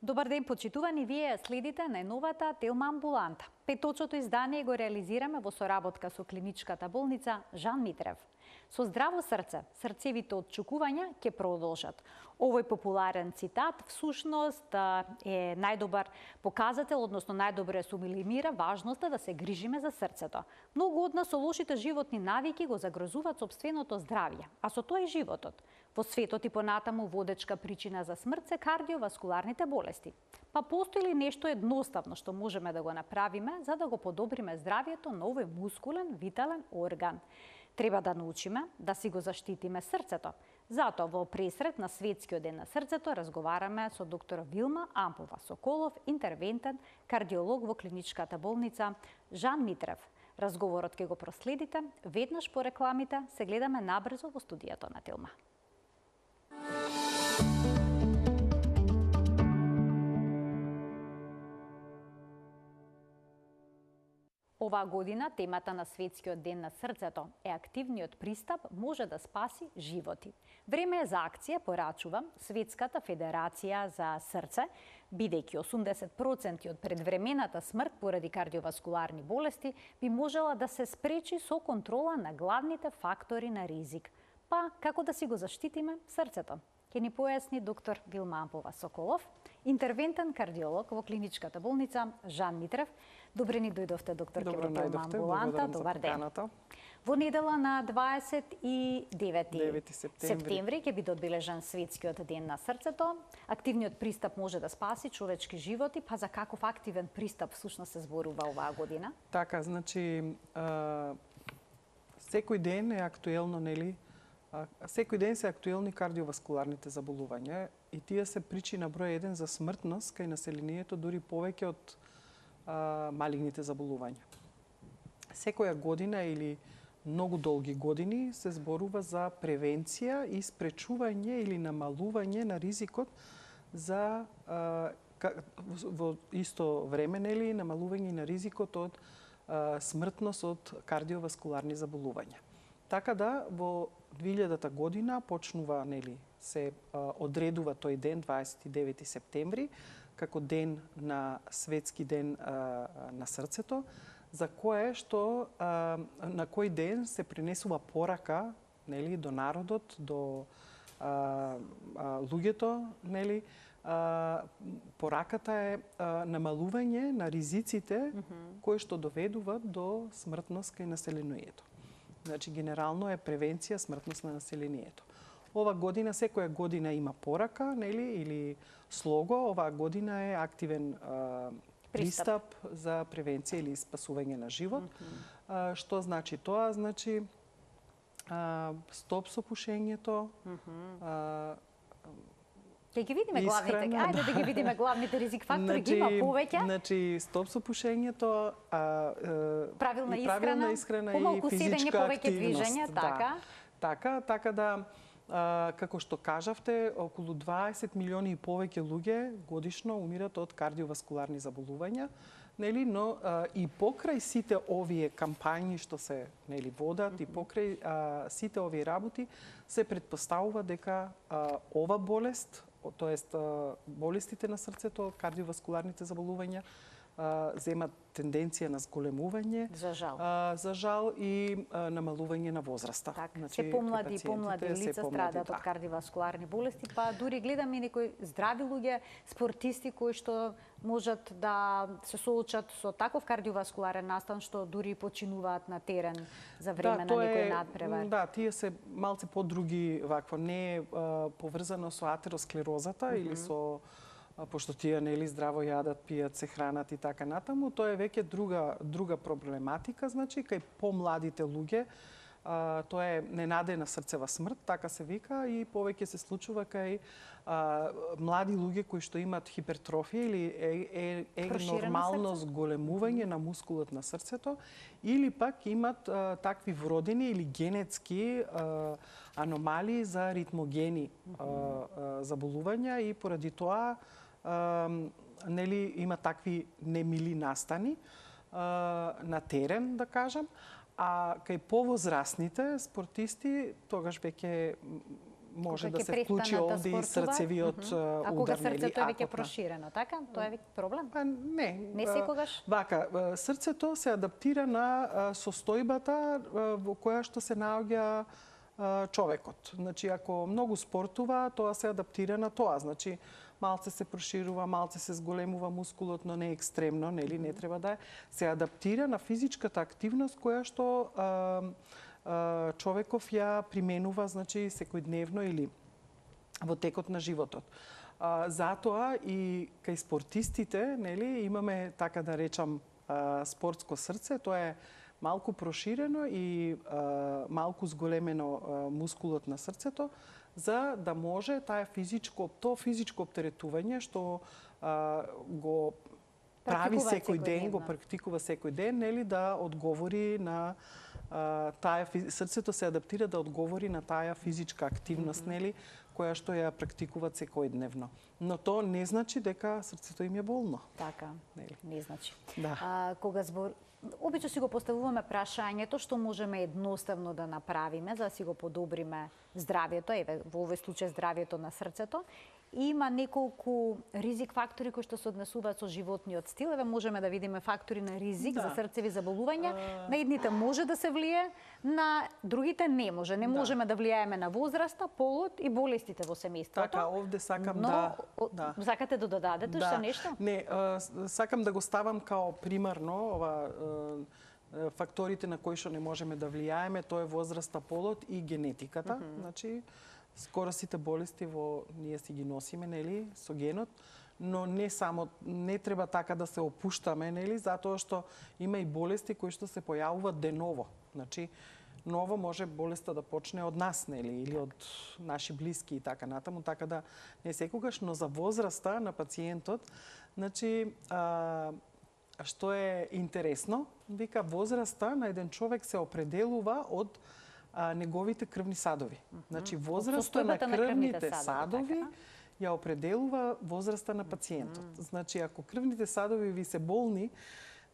Добар ден, почитувани, вие следите најновата Телма амбуланта. Петочното издание го реализираме во соработка со клиничката болница Жан Митрев. Со здраво срце, срцевите отчукувања ќе продолжат. Овој популарен цитат всушност е најдобар показател, односно најдобро сублимира важноста да се грижиме за срцето. Многу од нас со лошите животни навики го загрозуваат сопственото здравје, а со тоа и животот. Во светот и понатаму водечка причина за смрт се кардиоваскуларните болести. Па постои ли нешто едноставно што можеме да го направиме за да го подобриме здравјето на овој мускулен, витален орган? Треба да научиме да си го заштитиме срцето. Затоа во пресред на Светскиот ден на срцето разговараме со доктор Вилма Ампова-Соколов, интервентен кардиолог во клиничката болница Жан Митрев. Разговорот ќе го проследите веднаш по рекламите. Се гледаме набрзо во студијето на Телма. Оваа година темата на Светскиот ден на срцето е активниот пристап може да спаси животи. Време е за акција, порачува Светската федерација за срце, бидејќи 80% од предвремената смрт поради кардиоваскуларни болести би можела да се спречи со контрола на главните фактори на ризик. Па, како да си го заштитиме срцето? Ке ни појасни доктор Вилма Ампова-Соколов, интервентен кардиолог во клиничката болница Жан Митрев. Добре ни дојдовте, доктор, ке во Телма амбуланта. Добар ден. Во недела на 29 септември ќе биде одбележан Светскиот ден на срцето. Активниот пристап може да спаси човечки животи, па за каков активен пристап всушност се зборува оваа година? Така, значи, секој ден е актуелно, нели? Секој ден се актуелни кардиоваскуларните заболувања и тие се причина број 1 за смртност кај населението, дури повеќе од малигните заболувања. Секоја година или многу долги години се зборува за превенција и спречување или намалување на ризикот за во исто време, нели, намалување на ризикот од смртност од кардиоваскуларни заболувања. Така да во 2000 година почнува, нели, се одредува тој ден 29 септември како ден на Светски ден на срцето, за кое што на кој ден се принесува порака, нели, до народот, до луѓето, нели, пораката е намалување на ризиците кои што доведуваат до смртност кај населението. Значи, генерално е превенција смртност на населението. Ова година, секоја година има порака, нели, или слого. Оваа година е активен пристап за превенција или спасување на живот. Што значи тоа? Значи, стоп со пушењето, Ќе ги видиме главните, ајде да ги видиме главните ризик фактори, ги има повеќе. Значи, стоп со пушењето, правилна исхрана и физичка активност. Така да, како што кажавте, околу 20 милиони и повеќе луѓе годишно умират од кардиоваскуларни заболувања, нели, но и покрај сите овие кампањи што се, нели, водат, и покрај сите овие работи се претпоставува дека ова болест, тоест болестите на срцето, кардиоваскуларните заболувања, земат тенденција на зголемување, за жал и намалување на возраста. Значи, се помлади и помлади лица страдаат од кардиоваскуларни болести, па дури гледаме некои здрави луѓе, спортисти кои што можат да се соочат со таков кардиоваскуларен настан што дури починуваат на терен за време на некој надпревар. Да, тие се малце подруги вакво, не е поврзано со атеросклерозата или со пошто тие, нели, здраво јадат, пијат, се хранат и така натаму, тоа е веќе друга проблематика, значи, кај помладите луѓе, тоа е ненадејна срцева смрт, така се вика, и повеќе се случува кај млади луѓе кои што имаат хипертрофија или нормално зголемување на мускулот на срцето, или пак имат такви вродени или генетски аномалии за ритмогени заболувања и поради тоа нели, има такви немили настани на терен, да кажам, а кај повозрастните спортисти тогаш веќе може Кога да ќе се вклучи престанат да овде и спортуваат? срцевиот А удар, кога нели, срцето е веќе акутна. проширено, така? Тоа е веќе проблем? Па не. Не секогаш? Вака, срцето се адаптира на состојбата во која што се наоѓа човекот. Значи, ако многу спортува, тоа се адаптира на тоа. Значи, малце се проширува, малце се зголемува мускулот, но не екстремно, нели, не треба да е. Се адаптира на физичката активност која што човеков ја применува, значи, секојдневно или во текот на животот. Затоа и кај спортистите, нели, имаме, така да речам, спортско срце, тоа е малку проширено и малку зголемено мускулот на срцето, за да може тоа физичко оптеретување што го прави секој ден, го практикува секој ден, нели, да одговори на срцето се адаптира да одговори на таа физичка активност, нели, која што ја практикуваат секојдневно. Но тоа не значи дека срцето им е болно. Така, нели? Не значи. Да. Обично си го поставуваме прашањето што можеме едноставно да направиме за да си го подобриме здравјето, еве во овој случај здравјето на срцето. Има неколку ризик фактори кои што се однесуваат со животниот стил. Еве можеме да видиме фактори на ризик за срцеви заболувања. На едните може да се влие, на другите не може. Не можеме да влијаеме на возраста, полот и болестите во семејството. Така, овде сакам сакате да додадете уште нешто? Не, сакам да го ставам као примерно факторите на кои што не можеме да влијаеме, тоа е возраста, полот и генетиката. Значи, скоро сите болести ние си ги носиме, нели, со генот, но не треба така да се опуштаме, нели, затоа што има и болести кои што се појавуваат деново. Значи, ново може болеста да почне од нас, нели, или од наши блиски и така натаму, така да не секогаш, но за возраста на пациентот, значи, што е интересно, вика возраста на еден човек се определува од неговите крвни садови. Значи, возраста на крвните садови ја определува возраста на пациентот. Значи, ако крвните садови ви се болни,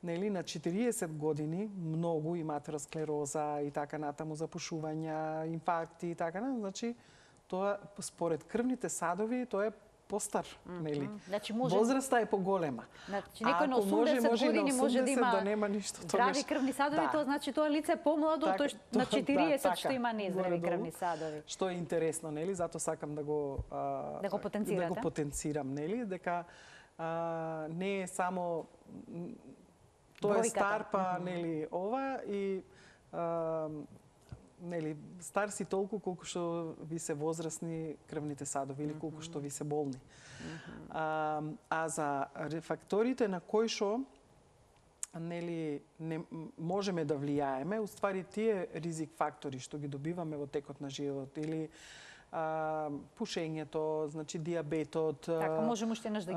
нели, на 40 години, многу имате атеросклероза и така натаму, запушувања, инфаркти и така натаму, значи, тоа според крвните садови, тоа е постар, нели? Значи, возраста е поголема. Значи, некој на 80 години може да има нема ништо здрави крвни садови, тоа значи тоа лице помладо, тој на 40 што има нездрави крвни садови. Што е интересно, нели? Затоа сакам да го потенцирам, нели? Дека не е само тоа е стар, па, нели, ова и нели, стар си толку колку што ви се возрастни крвните садови или колку што ви се болни. А за факторите на кои што нели не можеме да влијаеме, уствари тие ризик фактори што ги добиваме во текот на живот или пушењето, значи дијабетот. Така, можеме уште неш да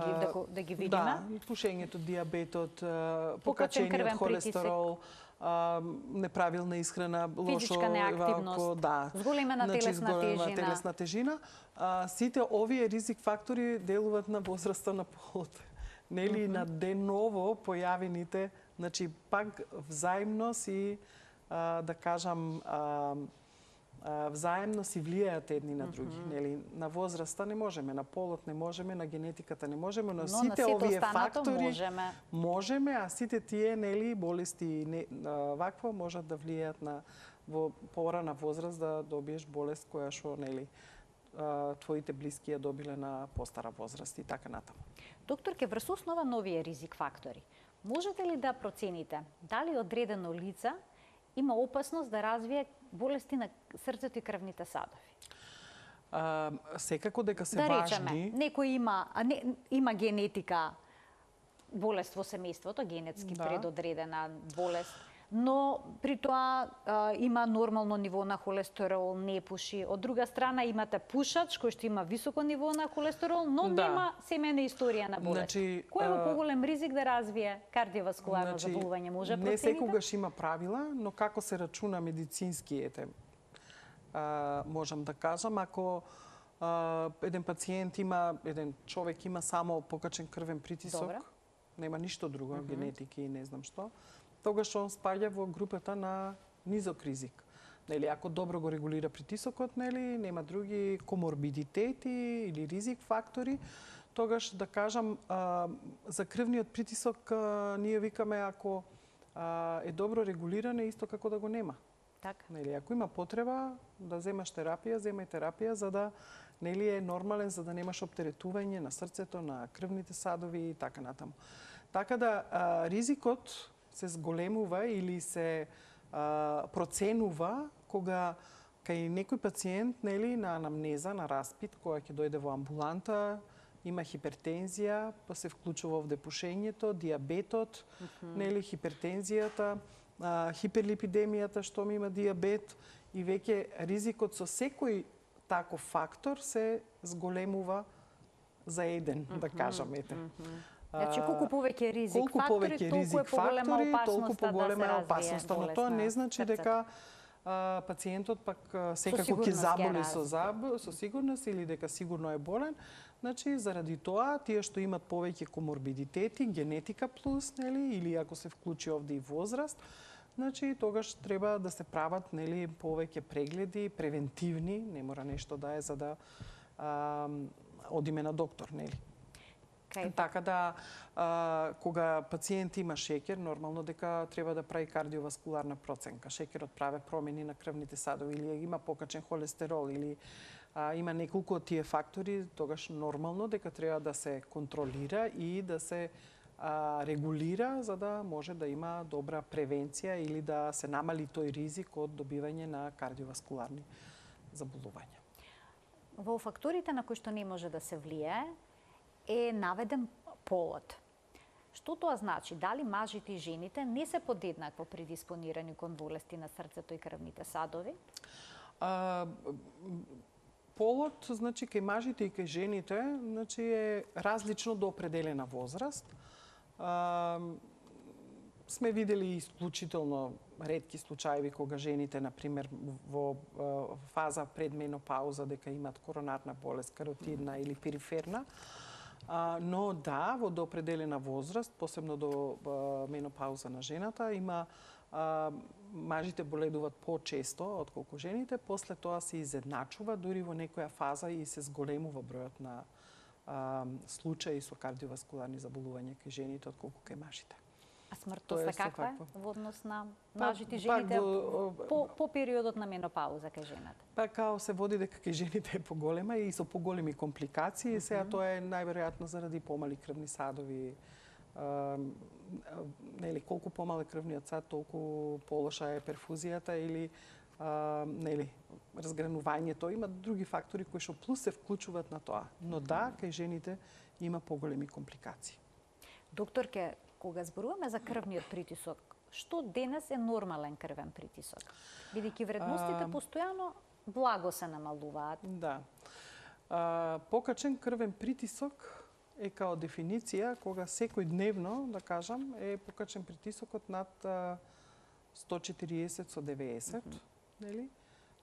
ги видиме. Да, пушењето, дијабетот, покачениот холестерол, неправилна исхрана, физичка неактивност, зголемена телесна тежина. Сите овие ризик фактори делуваат на возраста на полот. Нели, на деново појавените, значи пак взаимно си, да кажам, взаимно си влијаат едни на други. Нели, на возраста не можеме, на полот не можеме, на генетиката не можеме, но сите овие фактори можеме, а сите тие, нели, болести вакво можат да влијаат на во порана возраст да добиеш болест која што, нели, твоите блиски ја добиле на постара возраст и така натаму. Докторке, врз основа на овие ризик фактори, можете ли да процените дали одредено лице има опасност да развие болести на срцето и крвните садови? Секако дека се да речеме, важни. Некој има генетика, болест во семејството, генетски предодредена болест, но при тоа има нормално ниво на холестерол, не пуши. Од друга страна имате пушач кој што има високо ниво на холестерол, но нема семејна историја на болест. Значи, кој е во поголем ризик да развие кардиоваскуларно заболување? Може процените? Не секогаш има правила, но како се рачуна медицински, можам да кажам, ако еден пациент има, еден човек има само покачен крвен притисок, нема ништо друго, генетики и не знам што, тогаш он спаѓа во групата на низок ризик. Нели, ако добро го регулира притисокот, нели, нема други коморбидитети или ризик фактори, тогаш да кажам за крвниот притисок ние викаме ако е добро регулиран е исто како да го нема. Така. Нели, ако има потреба да земаш терапија, земај терапија за да нели е нормален, за да немаш оптеретување на срцето, на крвните садови и така натаму. Така да ризикот се зголемува или се проценува кога кај некој пациент нели на анамнеза, на распит, кога ќе дојде во амбуланта, има хипертензија, па се вклучува овде пушењето, диабетот, нели хипертензијата, хиперлипидемијата, што ми има диабет и веќе ризикот со секој таков фактор се зголемува за еден, да кажам, ете. Значи, колку повеќе ризик колку фактори, повеќе толку ризик е поголема фактори, толку опасноста поголема да е се развие опасноста, но болест тоа на не значи срцето. дека пациентот пак секако ќе сигурност ќе заболи развие. со сигурност или дека сигурно е болен. Значи, заради тоа, тие што имат повеќе коморбидитети, генетика плюс, нели, или ако се вклучи овде и возраст, значи, тогаш треба да се прават, нели, повеќе прегледи, превентивни, не мора нешто да е за да одиме на доктор, нели. Така да, кога пациент има шеќер, нормално дека треба да прави кардиоваскуларна проценка. Шеќерот праве промени на крвните садови или има покачен холестерол или има неколку од тие фактори, тогаш нормално дека треба да се контролира и да се регулира за да може да има добра превенција или да се намали тој ризик од добивање на кардиоваскуларни заболувања. Во факторите на кои што не може да се влијае е наведен полот. Што тоа значи? Дали мажите и жените не се подеднакво предиспонирани кон болести на срцето и крвните садови? Полот, значи, кај мажите и кај жените, значи, е различно до определена возраст. Сме видели исклучително ретки случаи кога жените, например, во фаза предменопауза, дека имат коронарна болест, каротидна или периферна, но да, во доопределена возраст, посебно до менопауза на жената, има мажите боледуваат по-често отколку жените, после тоа се изедначува, дури во некоја фаза и се зголемува бројот на случаи со кардиоваскуларни заболувања кај жените отколку кај мажите. А смртноста каква е во однос на мажите и пак жените по периодот на менопауза кај жената? Па као се води дека кај жените е поголема и со поголеми компликации, сега тоа е најверојатно заради помали крвни садови. Нели, колку помал е крвниот сад, толку полоша е перфузијата или нели, разгранувањето. Има други фактори кои што плюс се вклучуваат на тоа. Но да, кај жените има поголеми компликации. Докторке, кога зборуваме за крвниот притисок, што денес е нормален крвен притисок? Бидејќи вредностите постојано благо се намалуваат. Да. Покачен крвен притисок е као дефиниција кога секој дневно, да кажам, е покачен притисокот над 140 со 90, нели?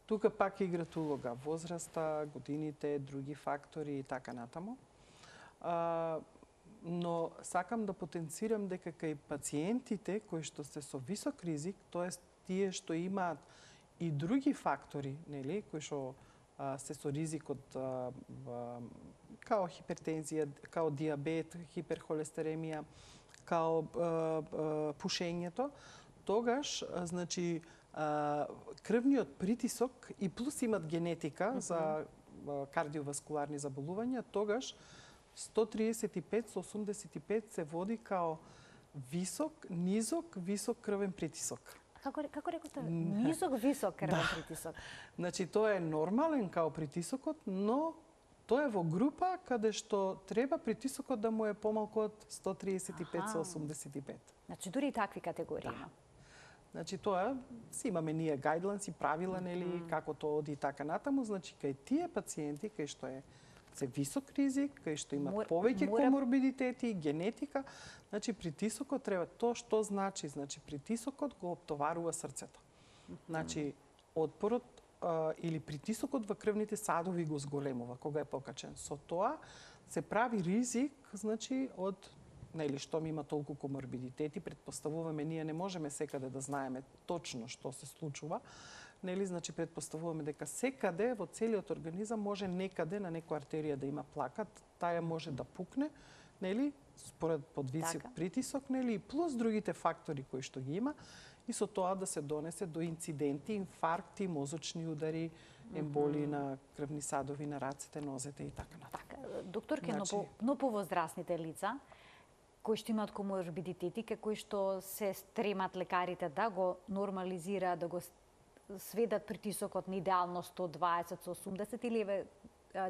Тука пак играат улога возраста, годините, други фактори и така натаму. Но сакам да потенцирам дека кај пациентите кои што се со висок ризик, тоест тие што имаат и други фактори, нели, кои што се со ризик од као хипертензија, као диабет, хиперхолестеремија, као пушењето, тогаш значи крвниот притисок и плюс имат генетика за кардиоваскуларни заболувања, тогаш 135 со 85 се води као висок, низок, висок крвен притисок. Како рекоте? Низок, висок крвен притисок. Значи тоа е нормален као притисокот, но тоа е во група каде што треба притисокот да му е помалку од 135 со 85. Значи дури и такви категории има. Значи тоа си имаме ние гајдлайнс и правила, нели, како тоа оди и така натаму, значи кај тие пациенти кај што е се висок ризик, кај што имат повеќе коморбидитети, генетика, значи притисокот треба тоа што значи, значи притисокот го оптоварува срцето. Значи отпорот или притисокот во крвните садови го зголемува кога е покачен. Со тоа се прави ризик, значи од нели што ми има толку коморбидитети, претпоставуваме ние не можеме секаде да знаеме точно што се случува, нели, значи предпоставуваме дека секаде во целиот организам може некаде на некоја артерија да има плака, таа може да пукне, нели, според подвисок притисок, нели, и плюс другите фактори кои што ги има, и со тоа да се донесе до инциденти, инфаркти, мозочни удари, емболии на крвни садови на рацете, нозете и така натаму. Така, докторке, но повозрастните лица кои што имаат коморбидитети, кои што се стремат лекарите да го нормализираат, да го сведат притисокот на идеално 120-180 или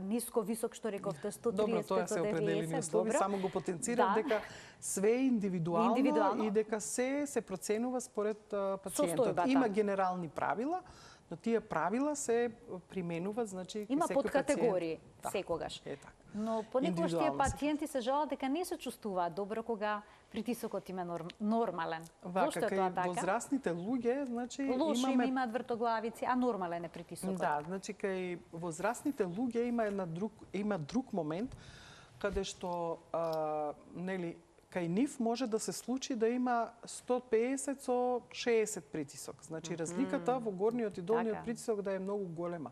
ниско висок што рековте 130-190. Добро, тоа се определени услови, само го потенцирам дека све е индивидуално и дека се проценува според пациентот. Има генерални правила, но тие правила се применуваат, значи има подкатегории секогаш. Е така. Но понекогаш тие пациенти се жалат дека не се чувствуваат добро кога притисокот им е нормален. Зошто е тоа така? Возрастните луѓе, значи имаат вртоглавици, а нормален е притисокот. Да, значи кај возрастните луѓе има друг момент каде што нели кај нив може да се случи да има 150 со 60 притисок. Значи разликата во горниот и долниот притисок да е многу голема.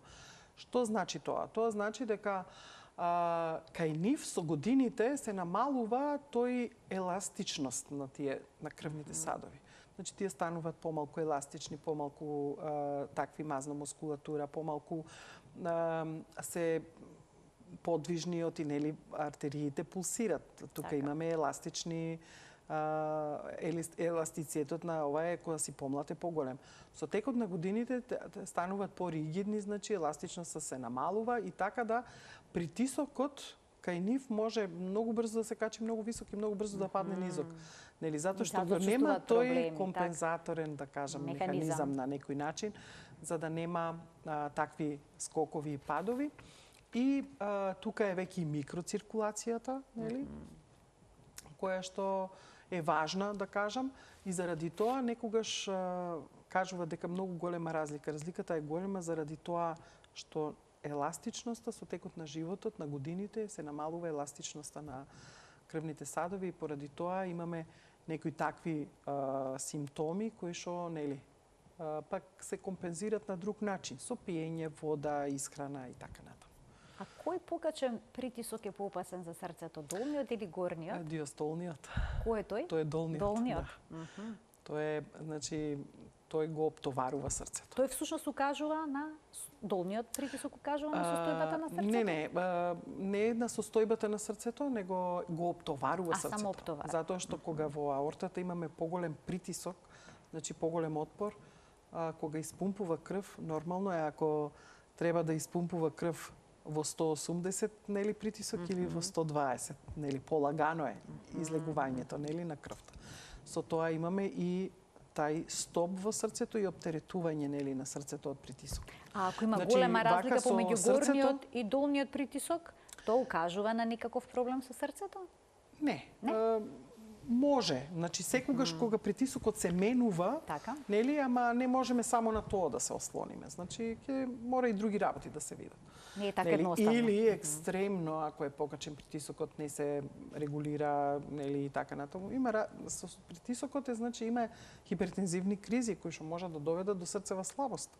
Што значи тоа? Тоа значи дека кај нив со годините се намалува тој еластичност на крвните садови. Значи тие стануваат помалку еластични, помалку такви мазна мускулатура, помалку се подвижниот и нели артериите пулсират. Тука имаме еластични еластицитетот на ова е кога си помлад е поголем. Со текот на годините стануваат поригидни, значи еластичноста се намалува и така да притисокот кај нив може многу брзо да се качи многу висок и многу брзо да падне низок. Нели затоа што нема тој компензаторен, да кажам, механизам на некој начин за да нема такви скокови и падови. И тука е веќе и микроциркулацијата, нели? Која што е важна, да кажам, и заради тоа некогаш кажува дека многу голема разлика. Разликата е голема заради тоа што еластичноста со текот на животот, на годините, се намалува еластичноста на крвните садови и поради тоа имаме некои такви симптоми кои што, нели, пак се компензират на друг начин, со пиење вода, исхрана и така натаму. А кој покачен притисок е поопасен за срцето, долниот или горниот? Диастолниот. Кој е тој? Тој е долниот. Долниот. Да. Тој е, значи, тој го оптоварува срцето. Тој всушност укажува на долниот притисок укажува на состојбата на срцето? Не е на состојбата на срцето, него го оптоварува срцето. Само оптоварува. Затоа што кога во аортата имаме поголем притисок, значи поголем отпор, кога испумпува крв, нормално е ако треба да испумпува крв во 180 нели притисок или во 120, нели полагано е излегувањето нели на крвта. Со тоа имаме и тај стоп во срцето и оптеретување нели на срцето од притисок. А ако има голема разлика помеѓу горниот и долниот притисок, тоа укажува на некаков проблем со срцето? Не. Може, значи секогаш кога притисокот се менува, нели, ама не можеме само на тоа да се ослониме. Значи ќе мора и други работи да се видат. Не е така едноставно. Или екстремно, ако е покачен притисокот, не се регулира, нели, и така натаму. Има со притисокот значи има хипертензивни кризи кои што можат да доведат до срцева слабост.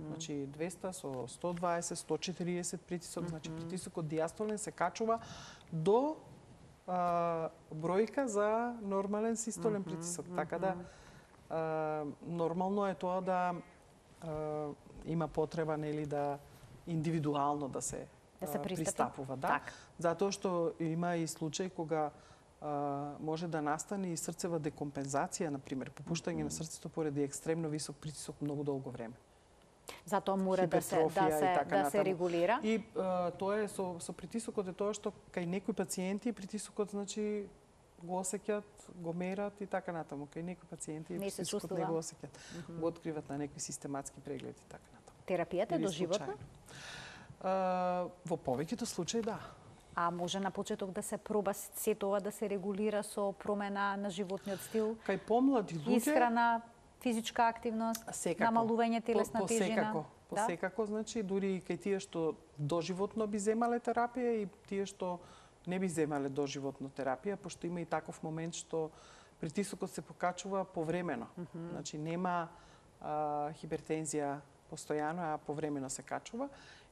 Значи 200 со 120, 140 притисок, значи притисокот диастолен се качува до бројка за нормален систолен притисок. Така да нормално е тоа да има потреба нели да индивидуално да се пристапува, да. Затоа што има и случаи кога може да настане и срцева декомпензација, на пример, попуштање на срцето поради екстремно висок притисок многу долго време. Затоа мора да се регулира. И тоа е со притисокот е тоа што кај некои пациенти притисокот значи го осеќаат, го мерат и така натаму. Кај некои пациенти притисокот не го осеќаат. Го откриват на некои систематски прегледи и така натаму. Терапијата е доживотна? Во повеќето случаи да. А може на почеток да се проба се тоа да се регулира со промена на животниот стил? Кај помлади луѓе, исхрана, физичка активност, намалување телесна тежина. Посекако, значи, дури и кај тие што доживотно би земале терапија и тие што не би земале доживотно терапија, пошто има и таков момент што притисокот се покачува повремено. Значи, нема хипертензија постојано, а повремено се качува,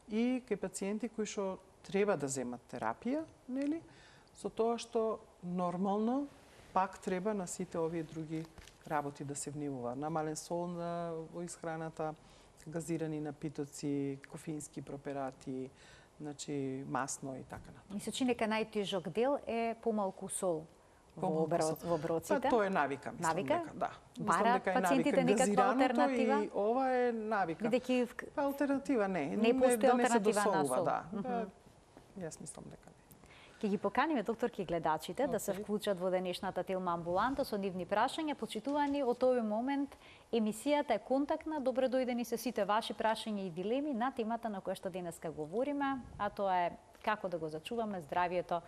и кај пациенти кои што треба да земат терапија, нели? Со тоа што нормално пак треба на сите овие други работи да се внимува. Намален сол во исхраната, газирани напитоци, кофеински препарати, значи масно и така натаму. Ми се чини дека најтежок дел е помалку сол во оброците. Па тоа е навика, мислам Навика? дека, да. Бара пациентите некаква алтернатива? И ова е навика. Бидејќи Па алтернатива не постои да не се алтернатива на досолува, сол. да. Јас мислам дека не. Ќе ги поканиме докторки гледачите да се вклучат во денешната Телма амбуланта со нивни прашања. Почитувани, од овој момент емисијата е контактна. Добре дојдени се сите ваши прашања и дилеми на темата на која што денеска говориме, а тоа е како да го зачуваме здравието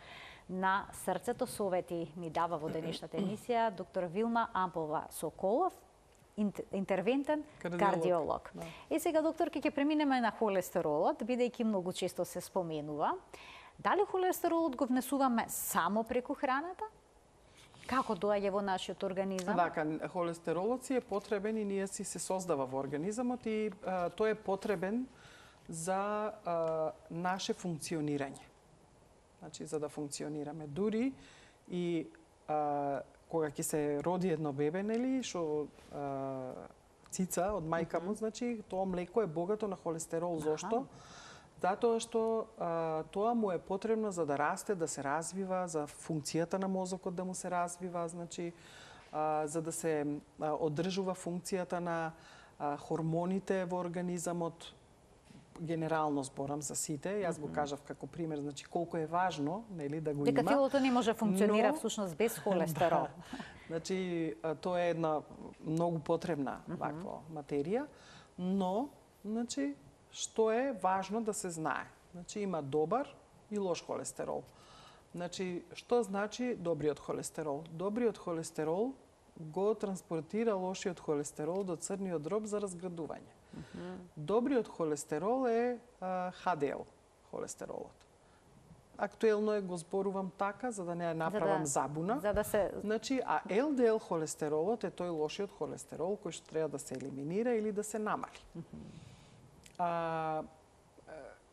на срцето. Совети ни дава во денешната емисија доктор Вилма Амполова-Соколов, интервентен кардиолог. Да. И сега, докторки, ќе преминеме на холестеролот, бидејќи многу често се споменува. Дали холестеролот го внесуваме само преку храната? Како доаѓа во нашиот организам? Така, холестеролот си е потребен и ние си се создава во организамот и тој е потребен за наше функционирање. Значи, за да функционираме. Дури и кога ќе се роди едно бебе, нели, што цица од мајка му, значи, тоа млеко е богато на холестерол. Зошто? Затоа што тоа му е потребно за да расте, да се развива, за функцијата на мозокот да му се развива, значи, за да се одржува функцијата на хормоните во организамот. Генерално зборам за сите, јас го кажав како пример, значи колку е важно, нели, да го има. Дека телото не може функционира всушност без холестерол. Да. Значи тоа е една многу потребна ваква материја, но значи што е важно да се знае. Значи има добар и лош холестерол. Значи што значи добриот холестерол? Добриот холестерол го транспортира лошиот холестерол до црниот дроб за разградување. Добриот холестерол е ХДЛ холестеролот. Актуелно е го зборувам така за да не ја направам забуна. За да се Значи, а ЛДЛ холестеролот е тој лошиот холестерол кој што треба да се елиминира или да се намали.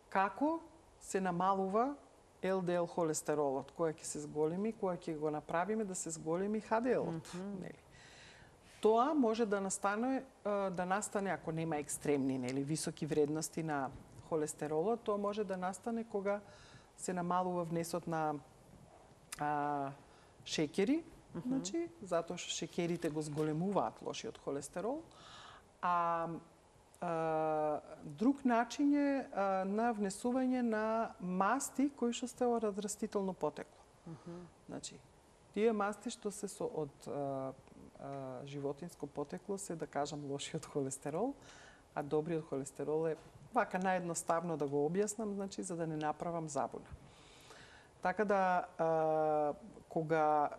Како се намалува ЛДЛ холестеролот? Која ќе се зголеми, која ќе го направиме да се зголеми ХДЛот? Нели? Тоа може да настане ако нема екстремни, нели, високи вредности на холестеролот, тоа може да настане кога се намалува внесот на шеќери, значи, затоа што шеќерите го зголемуваат лошиот холестерол. Друг начин е на внесување на масти кои што се од растително потекло. Значи, тие масти што се од животинско потекло се, да кажам, лошиот холестерол, а добриот холестерол е, вака наједноставно да го објаснам, значи, за да не направам забуна. Така да, кога,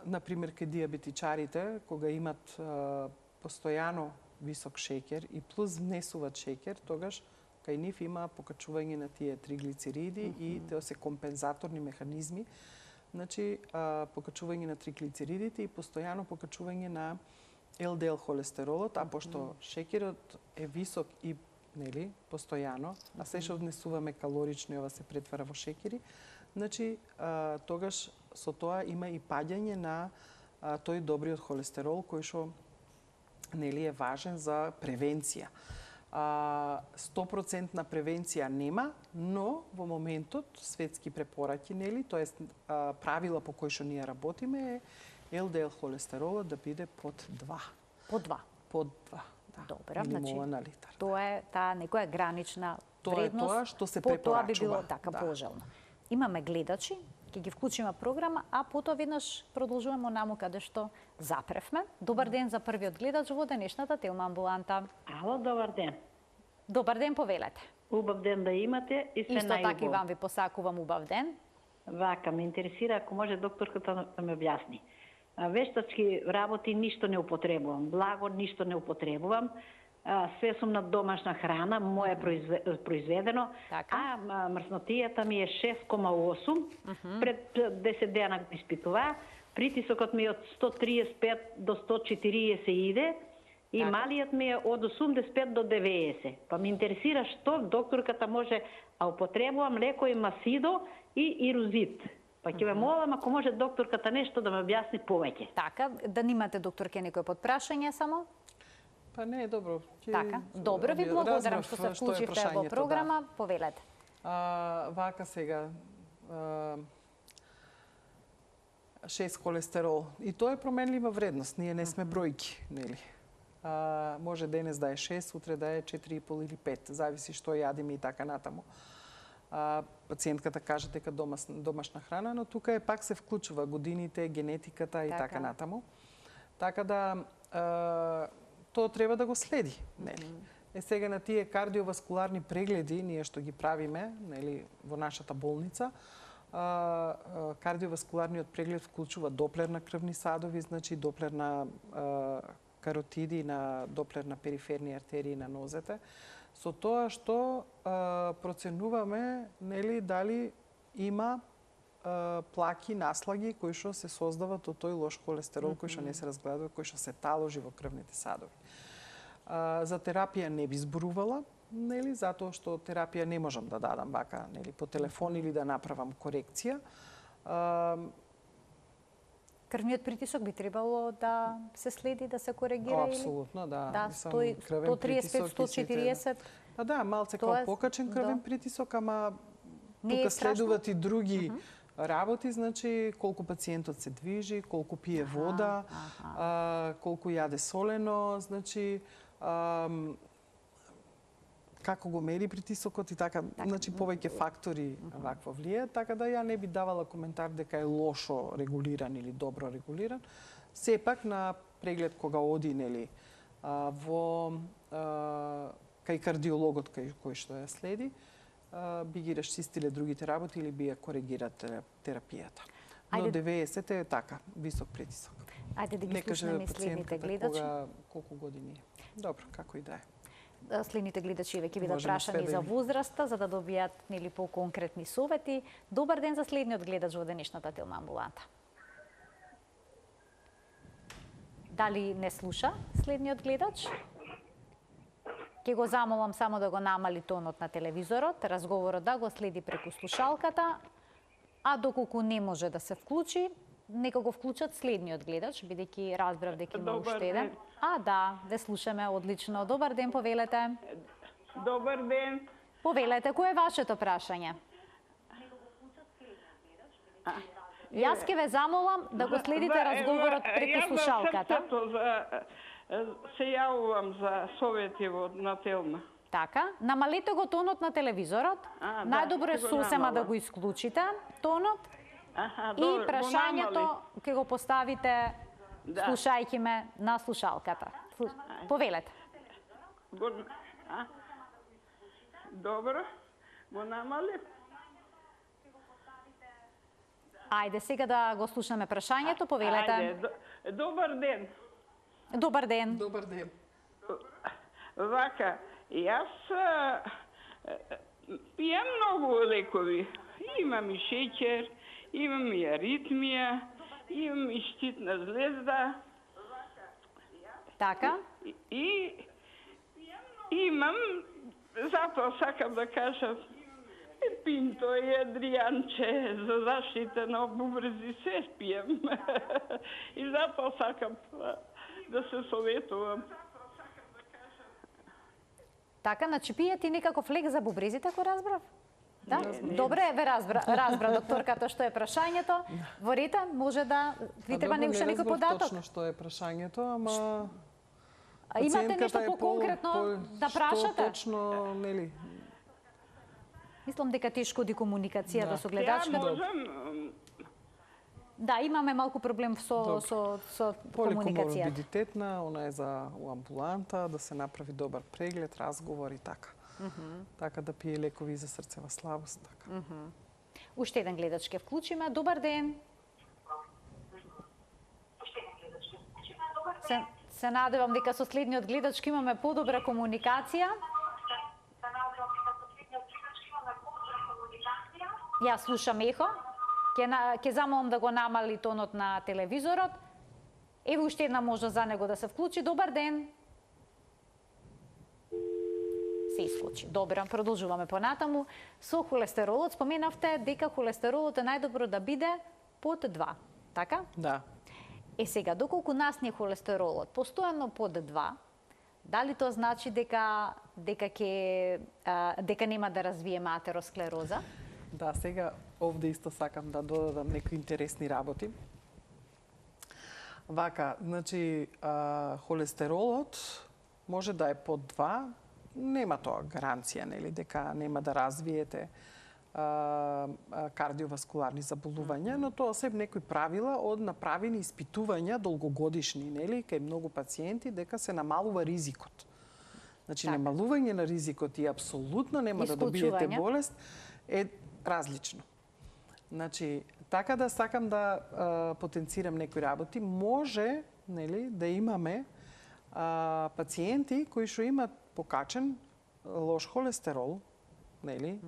например, кај диабетичарите, кога имат постојано висок шеќер и плюс внесуваат шеќер, тогаш кај нив има покачување на тие триглицериди и тоа се компензаторни механизми. Значи, покачување на триглицеридите и постојано покачување на ЛДЛ холестеролот, а пошто шеќерот е висок и, нели, постојано, а се што внесуваме калорично и ова се претвара во шеќери, значи, тогаш со тоа има и паѓање на тој добриот холестерол кој што, нели, е важен за превенција. 100% превенција нема, но во моментот светски препораки, нели, тоест правила по кои што ние работиме е ЛДЛ холестеролот да биде под 2. Под 2. Под 2, да. Добре, значи на литар. Тоа е таа некоја гранична вредност. Тоа е тоа што се препорачува. Тоа би препорачува. било така пожелно. Имаме гледачи, ќе ги вклучиме програма, а потоа веднаш продолжуваме онаму каде што запревме. Добар ден за првиот гледач во денешната Телма амбуланта. Ало, добар ден. Добар ден, повелете. Убав ден да имате и се Исто најубав. така и вам ви посакувам убав ден. Вака, ме интересира, ако може докторката да ме објасни. Вештачки работи ништо не употребувам, благо ништо не употребувам. Све сум на домашна храна, моје произведено, Така. а мрзнотијата ми е 6,8. Пред 10 дена го испитува. Притисокот ми е од 135 до 140 иде И Така. малиот ми е од 85 до 90. Па ми интересира што докторката може, а употребувам лекови Масидо и Ирузит. Па ќе ве молам ако може докторката нешто да ме објасни повеќе. Така, да немате докторке некој подпрашање само? Па не е добро. Така, добро ви благодарам што се вклучивте во програма, повелете. Вака сега, 6 холестерол. И тоа е променлива вредност, ние не сме бројки, нели? Може денес да е 6, утре да е 4,5 или 5, зависи што јадиме и така натаму. Пациентката каже дека домашна храна, но тука е пак се вклучува годините, генетиката и така натаму. Така да тоа треба да го следи, нели? Сега на тие кардиоваскуларни прегледи, ние што ги правиме, нели, во нашата болница, кардиоваскуларниот преглед вклучува доплер на крвни садови, значи доплер на каротиди, на доплер на периферни артерии на нозете, со тоа што проценуваме, нели, дали има плаки, наслаги кои што се создават од тој лош холестерол кој што не се разгладува, кој што се таложи во крвните садови. За терапија не би зборувала, нели, затоа што терапија не можам да дадам вака, нели, по телефон или да направам корекција. Крвниот притисок би требало да се следи, да се коригира или? Апсолутно, да. Да, 135-140. Па да, малце као покачен крвен притисок, ама тука страшно? следуваат и други работи, значи колку пациентот се движи, колку пие вода, колку јаде солено, значи како го мери притисокот и така, значи повеќе фактори вакво влијаат, така да ја не би давала коментар дека е лошо регулиран или добро регулиран. Сепак на преглед кога оди, нели, во кај кардиологот кој што ја следи, би ги расчистиле другите работи или би ја коригира терапијата. Но 90 е така, висок притисок. Ајде да ги слушнеме следните гледачи. Колку години е. Добро, како и да е. Следните гледачи веќе бидат прашани за возраста, за да добијат, нели, по-конкретни совети. Добар ден за следниот гледач во денешната Телма амбуланта. Дали не слуша следниот гледач? Ке го замолам само да го намали тонот на телевизорот, разговорот да го следи преку слушалката, а доколку не може да се вклучи, нека го вклучат следниот гледач, бидејќи разбрав дека има уште еден. Да, ве слушаме, одлично. Добар ден, повелете. Добар ден. Повелете, кој е вашето прашање? Јас ке ве замолам да го следите разговорот преку слушалката. Се јавувам за совети на Телма. Така, намалете го тонот на телевизорот. Најдобро е сосема да го исклучите, тонот. И прашањето ќе го поставите слушајќи ме на слушалката. Повелете. Добро, го намали. Ајде, сега да го слушаме прашањето, повелете. Добар ден. Добар ден. Добар ден. Вака, јас пијам многу лекови. Имам и шеќер, имам и аритмија, имам и щитна звезда. Така. И имам, затоа сакам да кажам, Пинто и Адријанче за заштита на бубрези се пијам. И затоа сакам да се советувам. Така, значи пијете и некаков лек за бубрезите, ако разбрав? Да? Добре, ве разбра докторката што е прашањето. Во ред, може да ви треба не уште некој податок. Точно што е прашањето, ама имате нешто по-конкретно да прашате? Што точно, нели? Мислам дека тешко ди комуникацијата со гледачката. Да, имаме малку проблем со комуникацијата. Поликоморбидитетна, она е за амбуланта, да се направи добар преглед, разговор и така. Така да пие лекови за срцева слабост. Така. Уште еден гледач ке вклучиме. Добар ден. Се надевам дека со следниот гледач имаме подобра комуникација. Ја слушам ехо. Ке замолам да го намали тонот на телевизорот. Еве уште една можност за него да се вклучи. Добар ден. случи. Добро, продолжуваме понатаму. Со холестеролот споменавте дека холестеролот е најдобро да биде под 2, така? Да. Сега, доколку нас не холестеролот постојано под 2, дали тоа значи дека нема да развиеме атеросклероза? Да, сега овде исто сакам да додадам некои интересни работи. Вака, значи, холестеролот може да е под 2, нема тоа гаранција, нели, дека нема да развиете кардиоваскуларни заболувања, но тоа се некои правила од направени испитувања долгогодишни, нели, кај многу пациенти, дека се намалува ризикот. Значи, намалување на ризикот и апсолутно нема да добиете болест е различно. Значи, така да сакам да потенцирам некои работи, може, нели, да имаме пациенти кои што имат покачен лош холестерол, нели,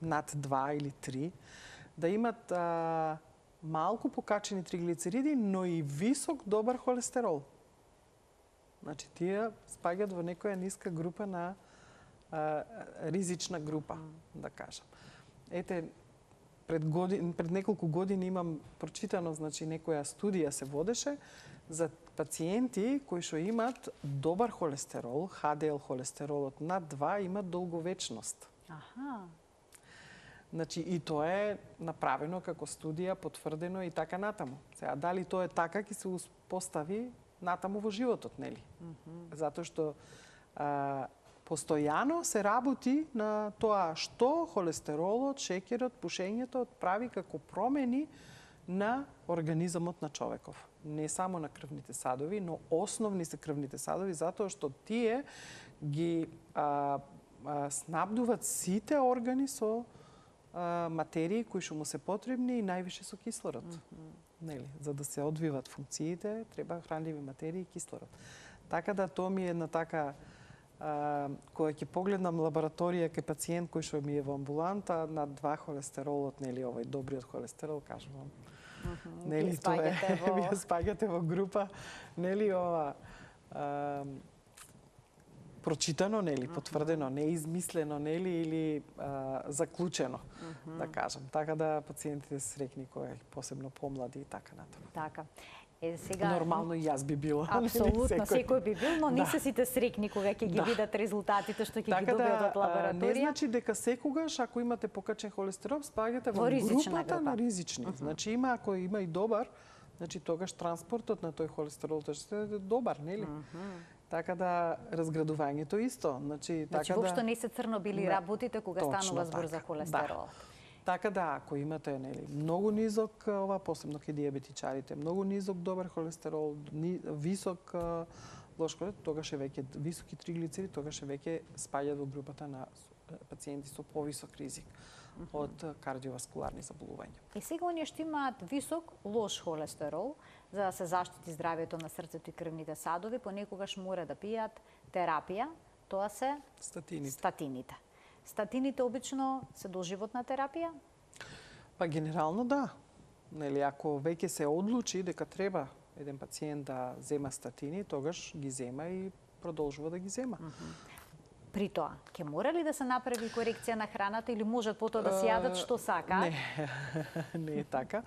над 2 или 3, да имат малку покачени триглицериди, но и висок добар холестерол. Значи, тие спаѓаат во некоја ниска група на ризична група, да кажам. Ете, пред неколку години имам прочитано, значи, некоја студија се водеше за пациенти кои што имат добар холестерол, ХДЛ холестеролот над 2, имат долговечност. Аха. Значи, и тоа е направено како студија, потврдено и така натаму. Сега, дали тоа е така, ќе се успостави натаму во животот, нели? Затоа што постојано се работи на тоа што холестеролот, шеќерот, пушењето прави како промени на организмот на човеков. Не само на крвните садови, но основни се крвните садови, затоа што тие ги снабдуваат сите органи со материи кои што му се потребни и највише со кислород. Нели, за да се одвиват функциите, треба хранливи материи и кислород. Така да тоа ми е една така кога ќе погледнам лабораторија кај пациент кој што ми е во амбуланта на 2 холестеролот, нели, овој добриот холестерол, кажувам. Нели, тоа е, вие спаѓате во група, нели, ова прочитано, нели, потврдено, не измислено, нели, или заклучено, да кажам. Така да пациентите се среќни кои посебно помлади и така натаму. Така. Сега нормално и јас би била. Апсолутно, секој би бил, но не се сите среќни кога ќе ги видат резултатите што ќе ги добијат од лабораторија. Не значи дека секогаш ако имате покачен холестерол, спаѓате во групата на ризични. Значи ако има и добар, значи тогаш транспортот на тој холестерол е добар, нели? Така да разградувањето исто, значи така да воопшто не се црно-били работите кога станува збор за холестерол. Така да, ако имате, нели, многу низок, ова посебно кај диабетичарите, многу низок добар холестерол, висок лош холестерол, тогаш е веќе високи триглицериди, тогаш е веќе спаѓа во групата на пациенти со повисок ризик од кардиоваскуларни заболувања. И сега оние што имаат висок лош холестерол, за да се заштити здравјето на срцето и крвните садови, понекогаш мора да пијат терапија, тоа се статините. Статините обично се доживотна терапија? Па генерално да. Нели, ако веќе се одлучи дека треба еден пациент да зема статини, тогаш ги зема и продолжува да ги зема. При тоа, ќе мора ли да се направи корекција на храната или можат потоа да си јадат што сакаат? Не е така.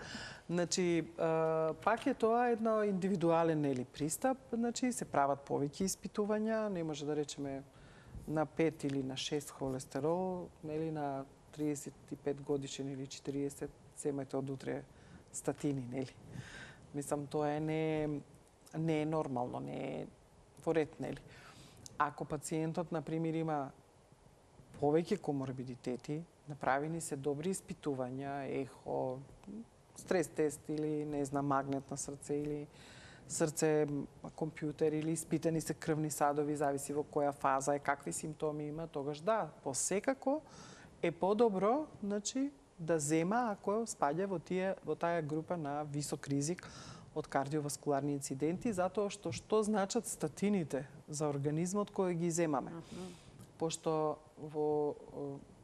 Значи, пак е тоа едно индивидуален, нели, пристап, значи се прават повеќе испитувања, не може да речеме на 5 или на 6 холестерол, нели, на 35 годишен или 40, земајте од утре статини, нели. Мислам, тоа не е нормално, не е во ред, нели. Ако пациентот, например, има повеќе коморбидитети, направени се добри испитувања, ехо, стрес тест или, не знам, магнет на срце или срце, компјутер или испитани се крвни садови, зависи во која фаза е, какви симптоми има, тогаш да, посекако е подобро, значи, да зема ако спаѓа во таа група на висок ризик од кардиоваскуларни инциденти, затоа што значат статините за организмот кој ги земаме. Пошто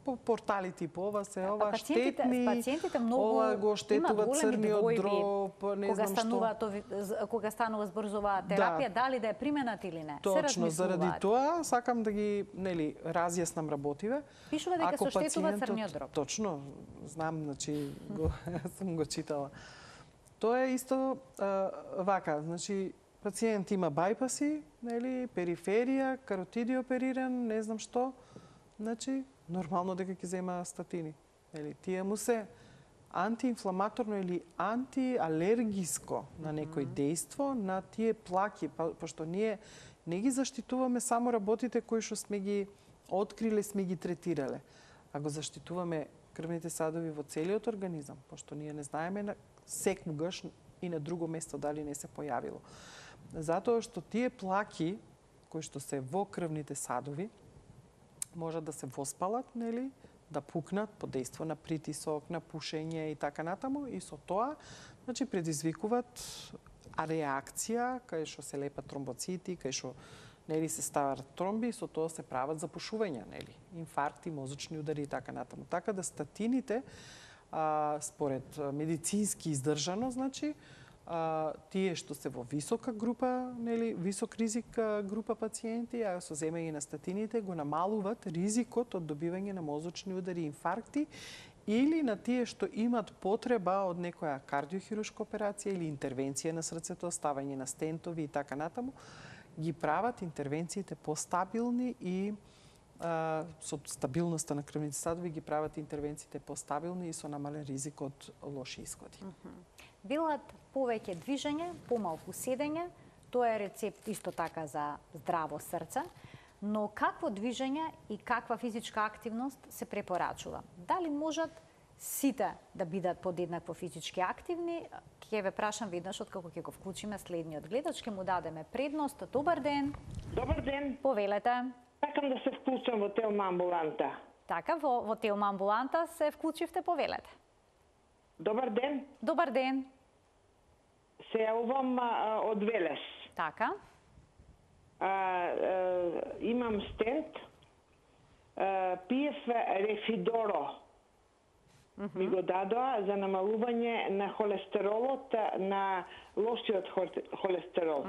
по портали типу ова се ова пациентите многу ова го штетува црниот двојби дроб, не знам што. Кога станува збрзо оваа терапија, дали да е применат или не. Точно, заради тоа сакам да ги, нели, разјаснам работиве. Пишува дека се штетува црниот дроб. Точно, знам, значи сум го читала. Тоа е исто вака, значи пациент има бајпаси, нели, периферија, каротиди опериран, не знам што, значи нормално дека ќе зема статини. Нели, тие му се антиинфламаторно или антиалергиско на некој дејство на тие плаки, пошто ние не ги заштитуваме само работите кои што сме ги откриле, сме ги третирале, а го заштитуваме крвните садови во целиот организам, пошто ние не знаеме секогаш и на друго место дали не се појавило. Затоа што тие плаки кои што се во крвните садови можат да се воспалат, нели, да пукнат под дејство на притисок, на пушење и така натаму, и со тоа, значи, предизвикуваат реакција кај што се лепат тромбоцити, кај што, нели, се стават тромби и со тоа се прават запушувања, нели, инфаркти, мозочни удари и така натаму. Така да статините, според медицински издржано, значи, тие што се во висока група, нели, висок ризик група пациенти, а со земење на статините го намалуваат ризикот од добивање на мозочни удари и инфаркти, или на тие што имат потреба од некоја кардиохируршка операција или интервенција на срцето, ставање на стентови и така натаму, ги прават интервенциите постабилни и со стабилноста на крвните садови ги прават интервенциите постабилни и со намален ризик од лоши исходи. Билат повеќе движење, помалку седење, тоа е рецепт исто така за здраво срце, но какво движење и каква физичка активност се препорачува? Дали можат сите да бидат под еднакво физички активни? Ќе ве прашам веднаш откако ќе го вклучиме следниот гледач, ќе му дадеме предност. Добар ден. Добар ден. Повелете. Сакам да се вклучам во Телма амбуланта. Така, во Телма амбуланта се вклучивте, повелете. Добар ден. Добар ден. Се јавувам од Велес. Така. Имам стент. Пиев Рефидоро. Ми го дадоа за намалување на холестеролот, на лошиот холестерол.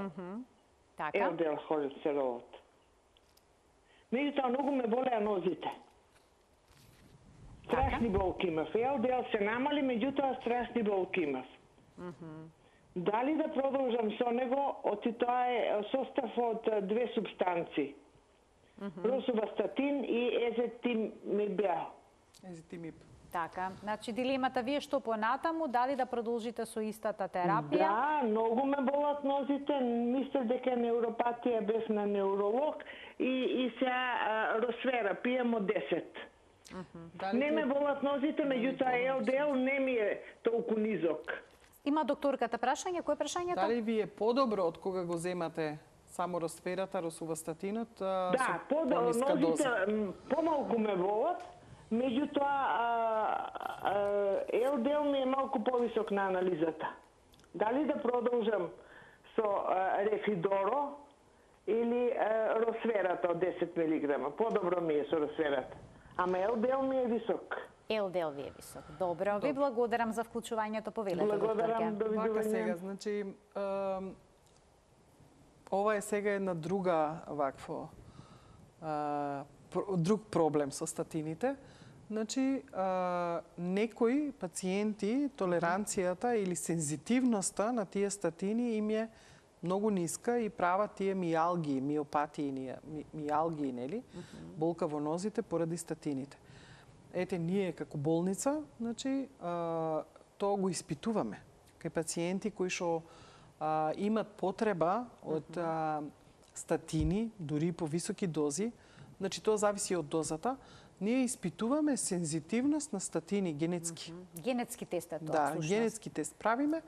Така. ЛДЛ холестеролот. Меѓутоа, многу ме болеа нозите. Страшни болки имав. ЛДЛ се намали, меѓутоа страшни болки имав. Дали да продолжам со него, оти тоа е состав од две субстанци. Росувастатин и езетимиб. Езетимиб. Така, значи дилемата вие што понатаму, дали да продолжите со истата терапија? Да, многу ме болат нозите, мислев дека неуропатија без на неуролог и сега Росвера, пием од 10. Не ме болат нозите, меѓутоа ЛДЛ не ми е толку низок. Има докторката прашање, кој е прашањето? Дали ви е подобро од кога го земате само Росферата, росувастатинот, да, со пониска доза? Помалку ме болат, меѓутоа ЛДЛ ми е малку повисок на анализата. Дали да продолжам со Рефидоро или Росферата од 10 мг? Подобро ми е со Росферата. Ама ЛДЛ ми е висок. ЛДЛ ви е висок. Добро, ви благодарам за вклучувањето, повелете. Благодарам, довидување. Вака сега, значи, ова е сега една друга друг проблем со статините. Значи, некои пациенти толеранцијата или сензитивноста на тие статини им е многу ниска и прават тие мијалгии, мијалгии, нели? Болка во нозите поради статините. Ете, ние како болница, значи, тоа го испитуваме кај пациенти кои што имат потреба од статини, дури по високи дози, значи тоа зависи од дозата. Ние испитуваме сензитивност на статини генетски. Генетски тест е тоа, Да, всушност. генетски тест правиме.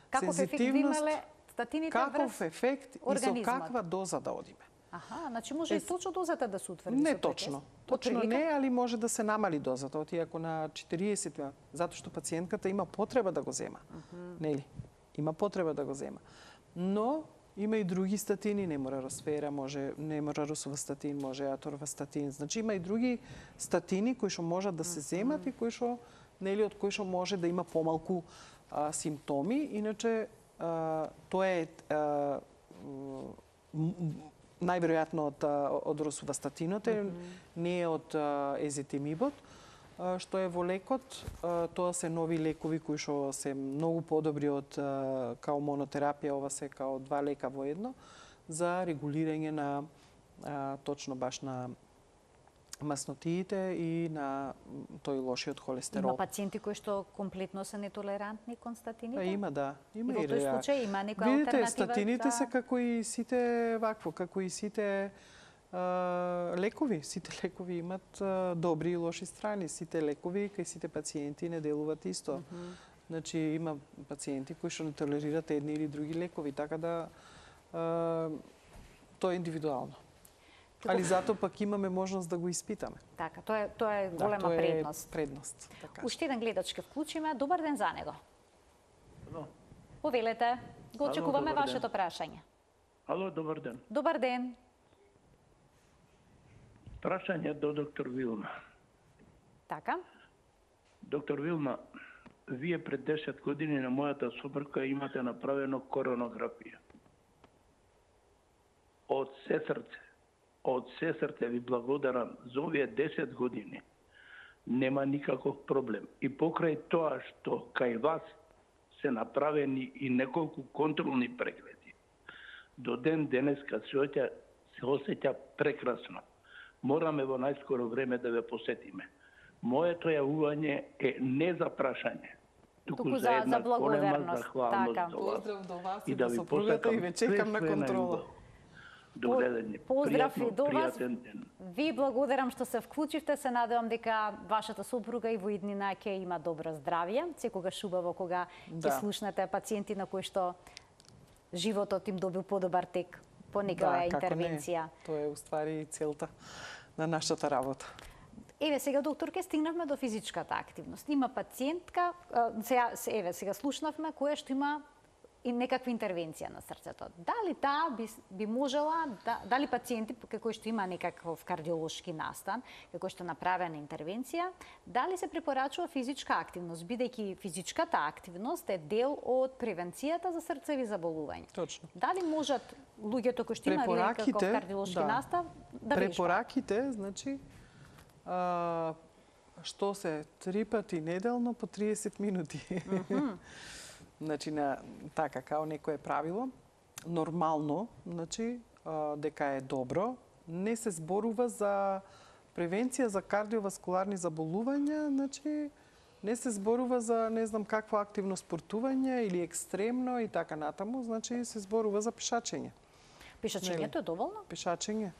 Каков ефект ви имале статините каков ефект и со организмот? каква доза да одиме. Аха, значи може и точно дозата да се утврди. Не со тој точно. тест? Точно не, али може да се намали дозата, оти ако на 40, затоа што пациентката има потреба да го зема. Нели? Има потреба да го зема. Но Има и други статини, не мора росфера, не мора росувастатин, може аторвастатин. Значи има и други статини кои што можат да се земат и кои што од кои што може да има помалку симптоми. Иначе тоа е најверојатно од росувастатинот, не е од езетимибот, што е во лекот. Тоа се нови лекови кои што се многу подобри од као монотерапија, ова се као 2 лека во едно, за регулирање на точно баш на маснотиите и на тој лошиот холестерол. Има пациенти кои што комплетно се нетолерантни кон статините? Има, да. Има и во тој случај има некоја алтернатива. Видите, статините се како и сите вакво, како и сите лекови. Сите лекови имат добри и лоши страни. Сите лекови кај сите пациенти не делуваат исто. Значи има пациенти кои што не толерираат едни или други лекови, така да тоа е индивидуално. Али затоа пак имаме можност да го испитаме. Така, тоа е голема предност. Предност. Така. Уште еден гледач ке вклучиме. Добар ден за него. Ало. Повелете. Го очекуваме вашето прашање. Ало, добар ден. Добар ден. Прашање до доктор Вилма. Така. Доктор Вилма, вие пред 10 години на мојата сопруга имате направено коронографија. Од се срце ви благодарам за овие 10 години. Нема никаков проблем. И покрај тоа што кај вас се направени и неколку контролни прегледи, до ден денеска се осеќа прекрасно. Мораме во најскоро време да ве посетиме. Моето јавување е не за прашање, туку за една голема захвалност така. до вас. Поздрав до вас И и да до ви сопругата и ве чекам на све контрола. најубаво. До гледање. Поздрав и до вас. Пријатен ден. Ви благодарам што се вклучивте. Се надевам дека вашата сопруга и во иднина ќе има добро здравје. Секогаш убаво кога ќе слушнете пациенти на кои што животот им добил подобар тек по некоја интервенција. Тоа е уствари целта на нашата работа. Еве сега, доктор, ке стигнавме до физичката активност. Има пациентка, сега слушнавме, која што има и некаква интервенција на срцето. Дали таа би можела, дали пациенти кои што има некаков кардиолошки настан, кој што направена интервенција, дали се препорачува физичка активност, бидејќи физичката активност е дел од превенцијата за срцеви заболувања. Точно. Дали можат луѓето кои што имаат некаков кардиолошки настан да вежбаат? Препораките, значи, што се 3 пати неделно по 30 минути. Значи, така, као некое правило, нормално, значи, дека е добро. Не се зборува за превенција за кардиоваскуларни заболувања, значи, не се зборува за не знам какво активно спортување или екстремно и така натаму, значи се зборува за пешачење. Пешачењето е доволно? Пешачење.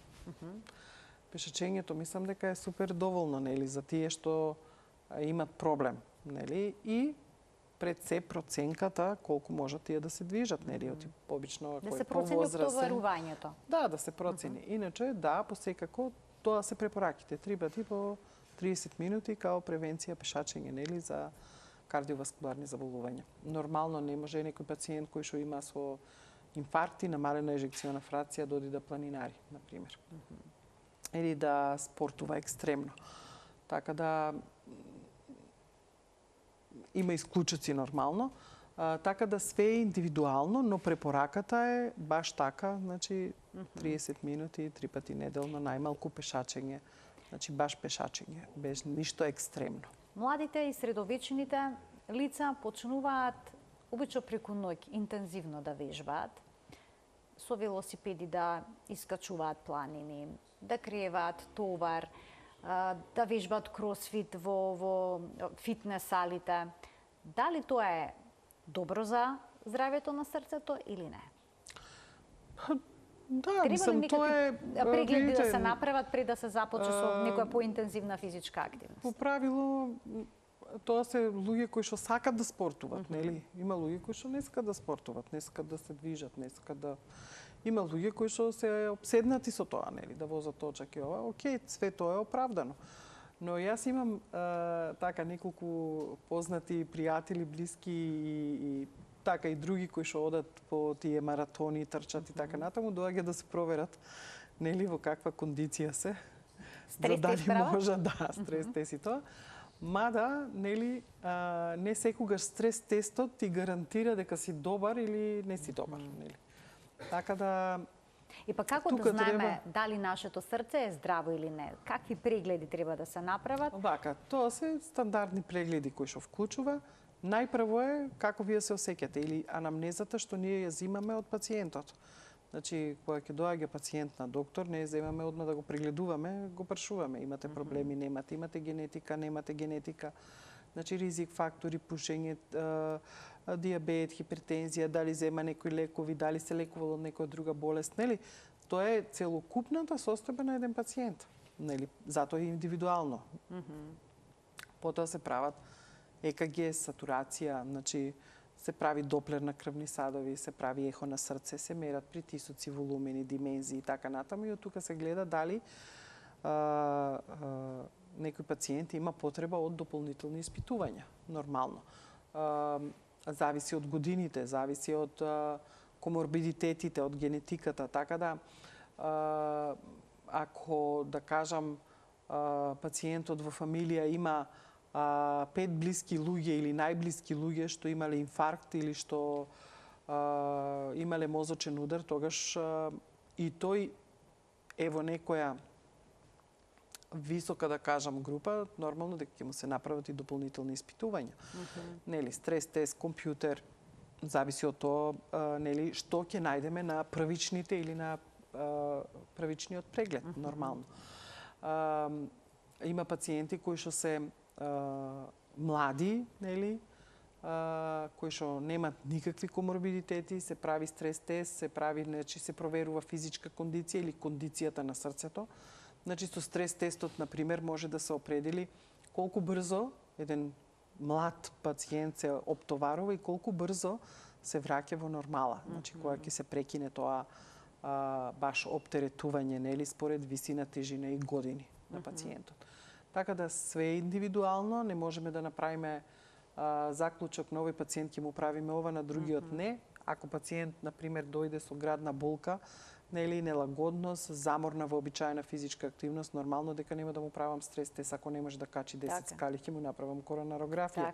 Пешачењето мислам дека е супер доволно, нели, за тие што имат проблем, нели, и пред се проценката колку можат тие да се движат, нели, обично да кој се е процени повозрастен. оптоварувањето. Да се процени. Иначе, да, посекако, тоа се препораките. 3 пати по 30 минути као превенција пешачење, нели, за кардиоваскуларни заболувања. Нормално не може некој пациент кој што има со инфаркти, намалена ежекциона фракција да оди да планинари, на пример. Или да спортува екстремно. Така да има исклучоци нормално, така да све е индивидуално, но препораката е баш така, значи 30 минути, 3 пати неделно, најмалку пешачење, значи баш пешачење, без ништо екстремно. Младите и средовечните лица почнуваат обично преку ноќ интензивно да вежбаат, со велосипеди да искачуваат планини, да криеваат товар, да вежбаат кросфит во фитнес салите. Дали тоа е добро за здравјето на срцето или не? Да, мислам, тоа е... прегледи да се направат пред да се започне со некоја поинтензивна физичка активност? По правило, тоа се луѓе кои што сакат да спортуват, нели? Има луѓе кои што не сакат да спортуват, не сакат да се движат, не сакат да... Има луѓе кои што се обседнати со тоа, нели, да возат точак и ова. Океј, све тоа е оправдано. Но јас имам така неколку познати пријатели, блиски и така и други кои што одат по тие маратони, трчат и така натаму, доаѓа да се проверат нели во каква кондиција се. Стрес тест прават? Може, да, стрес тест и тоа. Мада, нели, не секогаш стрес тестот ти гарантира дека си добар или не си добар, нели. Така да И па како да знаеме дали нашето срце е здраво или не? Какви прегледи треба да се направат? Вака, тоа се стандардни прегледи кои што вклучува. Најпрво е како вие се осеќате или анамнезата што ние ја земаме од пациентот. Значи, кога ќе доаѓа пациент на доктор, не ја земаме одма да го прегледуваме, го прашуваме. Имате проблеми, немате, имате генетика, немате генетика. Значи, ризик фактори, пушење, диабет, хипертензија, дали зема некои лекови, дали се лекувал од некоја друга болест, нели? Тоа е целокупната состојба на еден пациент, нели? Затоа е индивидуално. Потоа се прават ЕКГ, сатурација, значи се прави доплер на крвни садови, се прави ехо на срце, се мерат притисоци, волумени, димензии и така натаму и од тука се гледа дали некој пациент има потреба од дополнителни испитувања, нормално. Зависи од годините, зависи од коморбидитетите, од генетиката, така да ако, да кажам, пациентот во фамилија има 5 блиски луѓе или најблиски луѓе што имале инфаркт или што имале мозочен удар, тогаш и тој е во некоја висока, да кажам, група, нормално дека ќе му се направат и дополнителни испитувања. Нели, стрес тест, компјутер, зависи од тоа, нели, што ќе најдеме на првичните или на првичниот преглед, нормално. Има пациенти кои што се млади, нели, кои што немат никакви коморбидитети, се прави стрес тест, се прави, значи се проверува физичка кондиција или кондицијата на срцето. Значи со стрес тестот, например, може да се определи колку брзо еден млад пациент се оптоварува и колку брзо се враќа во нормала. Значи кога ќе се прекине тоа баш оптеретување, нели, според висина, тежина и години на пациентот. Така да све е индивидуално, не можеме да направиме заклучок на овој пациент ќе му правиме ова, на другиот не. Ако пациент, например, дојде со градна болка, нели, нелагодност, заморна вообичаена физичка активност, нормално дека нема да му правам стрес тест, ако не може да качи 10 скали, ќе му направам коронарографија.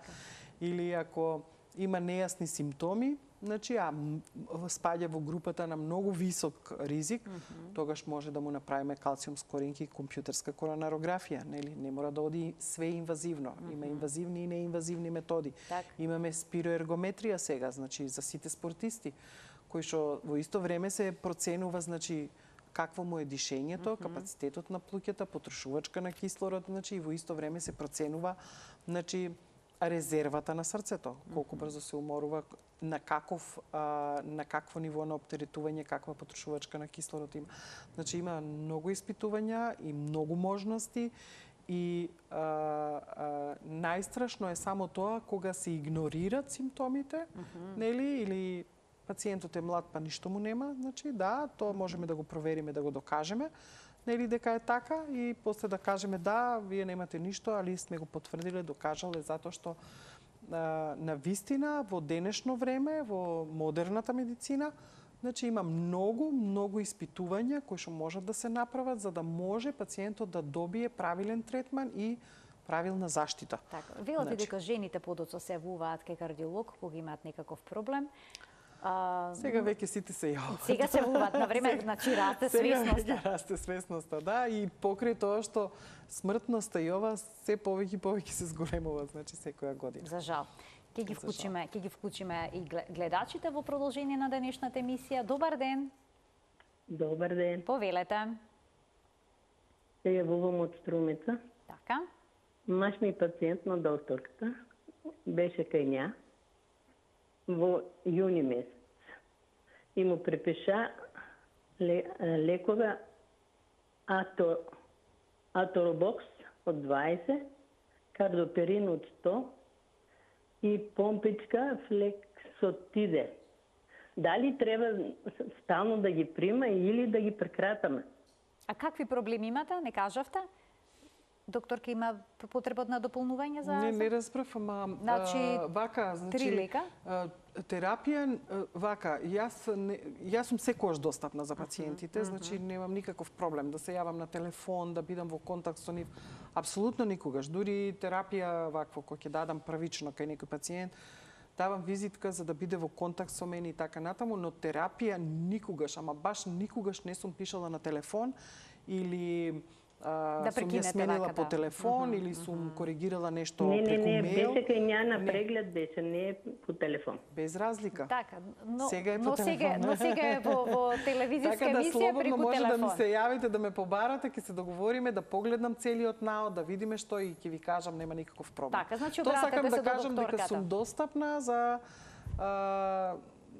Или ако има нејасни симптоми, значи спаѓа во групата на многу висок ризик, тогаш може да му направиме калциум скоринг и компјутерска коронарографија, нели? Не мора да оди све инвазивно. Има инвазивни и неинвазивни методи. Имаме спироергометрија сега, значи за сите спортисти, кои што во исто време се проценува, значи какво му е дишењето, капацитетот на плуќата, потрошувачка на кислород, значи и во исто време се проценува, значи резервата на срцето, колку брзо се уморува, на какво ниво на оптеретување, каква потрошувачка на кислород има. Значи има многу испитувања и многу можности и најстрашно е само тоа кога се игнорират симптомите, нели, или пациентот е млад па ништо му нема, значи да, тоа можеме да го провериме, да го докажеме, нели дека е така и после да кажеме да, вие немате ништо, али сме го потврдиле, докажале затоа што на вистина во денешно време, во модерната медицина, значи има многу испитувања кои што можат да се направат за да може пациентот да добие правилен третман и правилна заштита. Така, велате дека жените подоцна се јавуваат кај кардиолог кога имаат некаков проблем. Сега веќе сите се јавуваат. Сега се јавуваат на време, значи расте свесноста. Сега расте свесноста, да, и покрај тоа што смртноста и ова се повеќе и повеќе се зголемува, значи секоја година. За жал. Ќе ги вклучиме и гледачите во продолжение на денешната емисија. Добар ден. Добар ден. Повелете. Се јавувам од Струмица. Така. Маш ми пациент на докторката беше кај ња во јуни месец и му препиша лекове Аторобокс од 20, кардоперин од 100 и помпичка Флексотиде. Дали треба стално да ги прима или да ги прекратаме? А какви проблеми имате, не кажавте? докторка има потреба од надополнување за... Не разбрав, ама Значи, вака, 3 лека? Терапија, вака, јас сум секогаш достапна за пациентите, значи немам никаков проблем да се јавам на телефон, да бидам во контакт со нив. Апсолутно никогаш. Дури терапија вакво, кој ќе дадам првично кај некој пациент, давам визитка за да биде во контакт со мене и така натаму, но терапија никогаш, ама баш никогаш не сум пишала на телефон или сум ја сменила по телефон или сум коригирала нешто преку мејл. Не, беше кај неа на преглед беше, не по телефон. Без разлика. Така, но сега е по телефон. Но сега е во телевизиска емисија преку телефон. Може да ми се јавите, да ме побарате, ќе се договориме, да погледнам целиот наод, да видиме што и ќе ви кажам, нема никаков проблем. Така, значи Тоа сакам обратете се да до кажам дека докторката. сум достапна за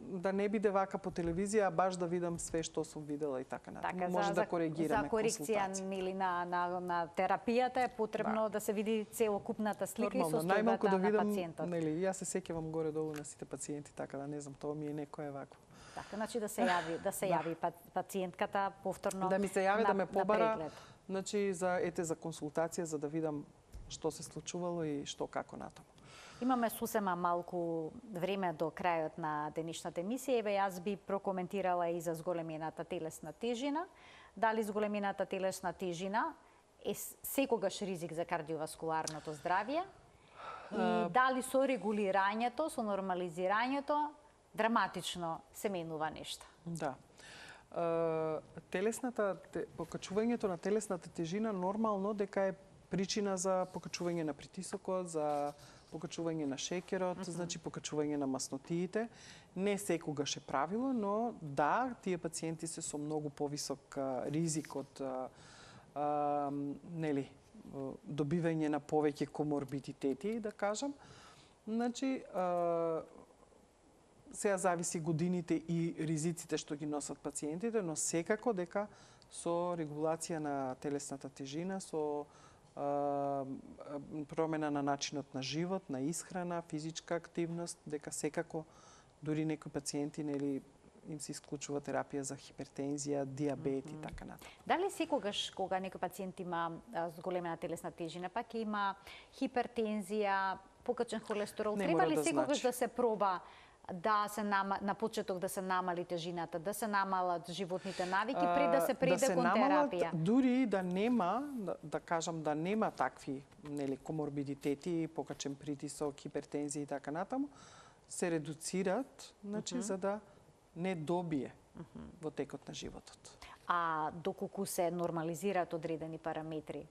да не биде вака по телевизија, а баш да видам све што сум видела и така натаму. Така, може да коригираме за корекција или на терапијата е потребно да се види целокупната слика и состојбата да на видам, пациентот. Нели, јас се сеќавам горе-долу на сите пациенти, така да не знам, тоа ми е некое вако. Така, значи да се јави пациентката повторно да ми се јави да ме побара, преглед. значи за консултација за да видам што се случувало и што како натаму. Имаме сосема малку време до крајот на денешната емисија. Еве јас би прокоментирала и за зголемената телесна тежина. Дали зголемената телесна тежина е секогаш ризик за кардиоваскуларното здравје? И дали со регулирањето, со нормализирањето, драматично се менува нешто? Да. Покачувањето на телесната тежина нормално дека е причина за покачување на притисокот, за покачување на шеќерот, значи покачување на маснотиите. Не секогаш е правило, но да, тие пациенти се со многу повисок ризик од добивање на повеќе коморбидитети, да кажам. Значи, сега зависи годините и ризиците што ги носат пациентите, но секако дека со регулација на телесната тежина, со промена на начинот на живот, на исхрана, физичка активност, дека секако дури некои пациенти им се исклучува терапија за хипертензија, диабет и така натаму. Дали секогаш кога некој пациент има зголемена телесна тежина, пак има хипертензија, покачен холестерол, треба ли секогаш да се проба да се на почеток да се намали тежината, да се намалат животните навики пред да се преиде кон терапија? Дури да нема, да кажам да нема такви коморбидитети, покачен притисок, хипертензија и така натаму, се редуцират, значи за да не добие во текот на животот. А доколку се нормализираат одредени параметри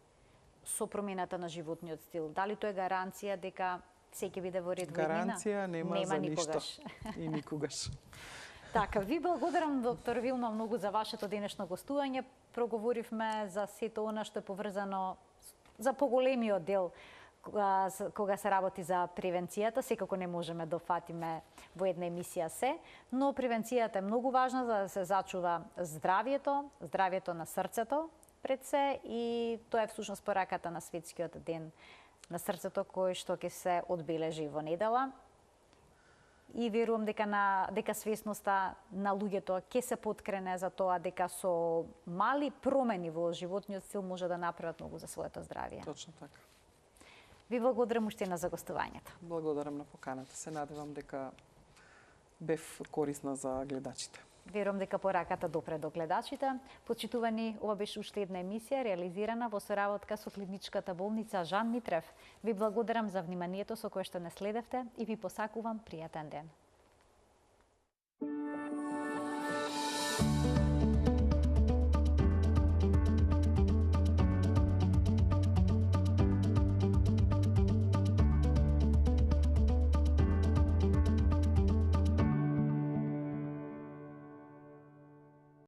со промената на животниот стил, дали тоа е гаранција дека се ќе биде во ред во иднина? Гаранција нема за никогаш. ништо и никогаш. Така, ви благодарам, доктор Вилма, многу за вашето денешно гостување. Проговоривме за сето она што е поврзано за поголемиот дел кога се работи за превенцијата. Секако не можеме да фатиме во една емисија се, но превенцијата е многу важна за да се зачува здравјето на срцето пред се, и тоа е всушност пораката на Светскиот ден на срцето кој што ќе се одбележи во недела. И верувам дека свесноста на луѓето ќе се поткрене за тоа дека со мали промени во животниот стил може да направат многу за своето здравје. Точно така. Ви благодарам уште за гостувањето. Благодарам на поканата. Се надевам дека бев корисна за гледачите. Верувам дека пораката допре до гледачите. Почитувани, ова беше уште една емисија реализирана во соработка со клиничката болница Жан Митрев. Ви благодарам за вниманието со кое што не следевте и ви посакувам пријатен ден.